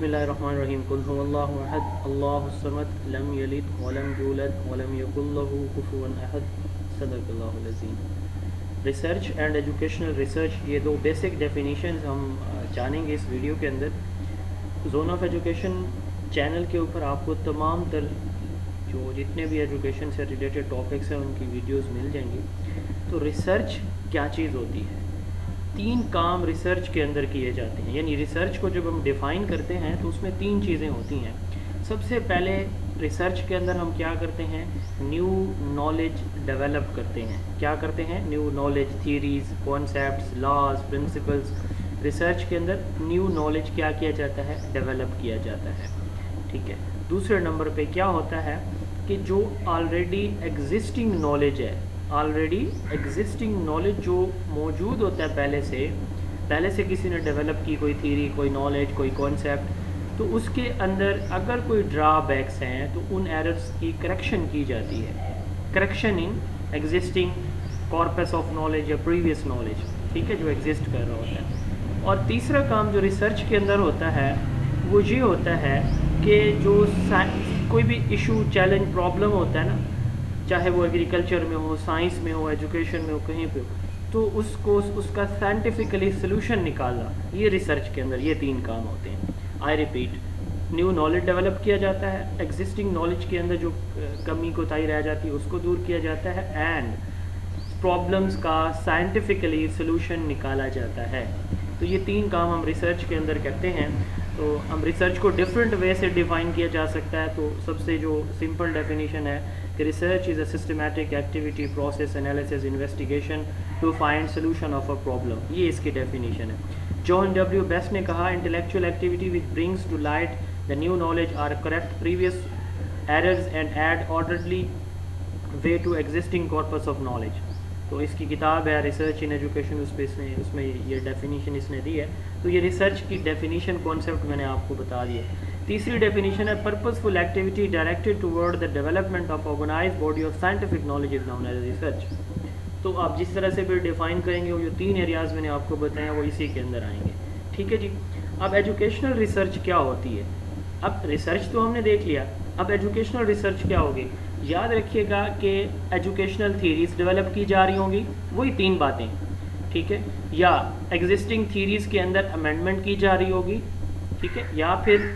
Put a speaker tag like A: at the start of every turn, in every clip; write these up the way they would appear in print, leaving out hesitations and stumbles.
A: بسم اللہ الرحمن الرحیم قل هو اللہ احد اللہ الصمد لم یلد ولم یولد ولم یکن له کفوا احد صدق اللہ العظیم۔ ریسرچ اینڈ ایجوکیشنل ریسرچ، یہ دو بیسک ڈیفینیشنز ہم جانیں گے اس ویڈیو کے اندر۔ زون آف ایجوکیشن چینل کے اوپر آپ کو تمام تر جو جتنے بھی ایجوکیشن سے ریلیٹڈ ٹاپکس ہیں ان کی ویڈیوز مل جائیں گی۔ تو ریسرچ کیا چیز ہوتی ہے؟ 3 کام ریسرچ کے اندر کیے جاتے ہیں، یعنی ریسرچ کو جب ہم ڈیفائن کرتے ہیں تو اس میں 3 چیزیں ہوتی ہیں۔ سب سے پہلے ریسرچ کے اندر ہم کیا کرتے ہیں؟ نیو نالج ڈیولپ کرتے ہیں۔ کیا کرتے ہیں؟ New knowledge, theories, concepts, laws, principles. Research کے اندر نیو نالج کیا کیا جاتا ہے؟ ڈیولپ کیا جاتا ہے، ٹھیک ہے۔ دوسرے نمبر پہ کیا ہوتا ہے کہ جو آلریڈی ایگزسٹنگ نالج ہے، آلریڈی ایگزسٹنگ نالج جو موجود ہوتا ہے پہلے سے کسی نے ڈیولپ کی کوئی تھیری، کوئی نالج، کوئی کانسیپٹ، تو اس کے اندر اگر کوئی ڈرا بیکس ہیں تو ان ایررز کی کریکشن کی جاتی ہے۔ Correction in existing corpus of knowledge یا پریویس نالج، ٹھیک ہے، جو ایگزسٹ کر رہا ہوتا ہے۔ اور تیسرا کام جو ریسرچ کے اندر ہوتا ہے وہ یہ ہوتا ہے کہ جو کوئی بھی ایشو، چیلنج، پرابلم ہوتا ہے نا، چاہے وہ ایگریکلچر میں ہو، سائنس میں ہو، ایجوکیشن میں ہو، کہیں پہ ہو، تو اس کا سائنٹیفکلی سلوشن نکالنا، یہ ریسرچ کے اندر یہ 3 کام ہوتے ہیں۔ I repeat, new knowledge develop کیا جاتا ہے، ایگزسٹنگ نالج کے اندر جو کمی کوتاہی رہ جاتی ہے اس کو دور کیا جاتا ہے، اینڈ پرابلمس کا سائنٹیفکلی سلوشن نکالا جاتا ہے۔ تو یہ 3 کام ہم ریسرچ کے اندر کرتے ہیں۔ تو ہم ریسرچ کو ڈفرینٹ وے سے ڈیفائن کیا جا سکتا ہے۔ تو سب سے جو سمپل ڈیفینیشن ہے کہ research is a systematic activity, process, analysis, investigation to find solution of a problem, یہ اس کی ڈیفینیشن ہے۔ جان ڈبلیو بیسٹ نے کہا intellectual activity which brings to light the new knowledge or correct previous errors and add orderly way to existing corpus of knowledge. تو اس کی کتاب ہے ریسرچ ان ایجوکیشن، اس میں یہ ڈیفینیشن اس نے دی ہے۔ تو یہ ریسرچ کی ڈیفینیشن کانسیپٹ میں نے آپ کو بتا دیا۔ تیسری ڈیفینیشن ہے purposeful activity directed toward the development of organised body of scientific knowledge is known as research. تو آپ جس طرح سے پھر ڈیفائن کریں گے وہ جو 3 ایریاز میں نے آپ کو بتایا وہ اسی کے اندر آئیں گے، ٹھیک ہے جی۔ اب ایجوکیشنل ریسرچ کیا ہوتی ہے؟ اب ریسرچ تو ہم نے دیکھ لیا، اب ایجوکیشنل ریسرچ کیا ہوگی؟ یاد رکھیے گا کہ ایجوکیشنل تھیریز ڈیولپ کی جا رہی ہوں گی، وہی 3 باتیں، ٹھیک ہے، یا ایگزسٹنگ تھیریز کے اندر امینڈمنٹ کی جا رہی ہوگی، ٹھیک ہے، یا پھر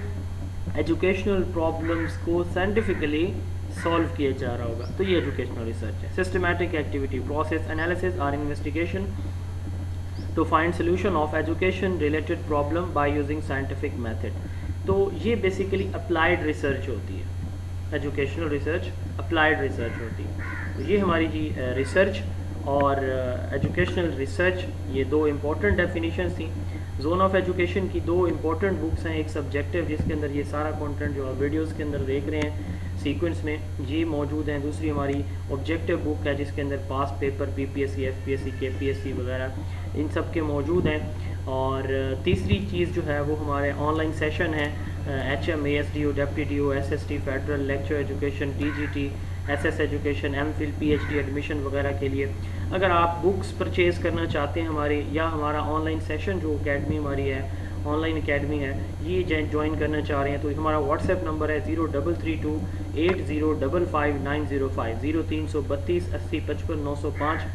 A: ایجوکیشنل پرابلمس کو سائنٹیفکلی سالو کیا جا رہا ہوگا۔ تو یہ ایجوکیشنل ریسرچ ہے۔ سسٹمیٹک ایکٹیویٹی، پروسیس، انالیسس اور investigation to find solution of education related problem by using scientific method. تو یہ بیسیکلی اپلائیڈ ریسرچ ہوتی ہے، ایجوکیشنل ریسرچ اپلائیڈ ریسرچ ہوتی ہے۔ تو یہ ہماری جی ریسرچ اور ایجوکیشنل ریسرچ، یہ 2 امپورٹنٹ ڈیفینیشنز تھیں۔ زون آف ایجوکیشن کی 2 امپورٹنٹ بکس ہیں، ایک سبجیکٹیو جس کے اندر یہ سارا کنٹینٹ جو آپ ویڈیوز کے اندر دیکھ رہے ہیں سیکوینس میں یہ موجود ہیں، دوسری ہماری آبجیکٹیو بک ہے جس کے اندر past paper, P P S C, F P S C, K P S سی وغیرہ ان سب کے موجود ہیں۔ اور تیسری چیز جو ہے وہ ہمارے آن لائن سیشن ہیں، H M, A S D O, deputy D O, S S T, federal, lecture education, T G T, S S education, M phil, P H D admission وغیرہ کے لیے اگر آپ بکس پرچیز کرنا چاہتے ہیں ہمارے، یا ہمارا آن لائن سیشن جو اکیڈمی ہماری ہے، آن لائن اکیڈمی ہے، یہ جوائن کرنا چاہ رہے ہیں تو ہمارا واٹس ایپ نمبر ہے 0332 8055 905 0332 80 55 905۔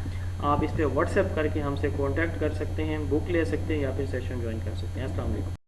A: آپ اس پہ واٹس ایپ کر کے ہم سے کانٹیکٹ کر سکتے ہیں، بک لے سکتے ہیں یا پھر سیشن جوائن کر سکتے ہیں۔ السلام علیکم۔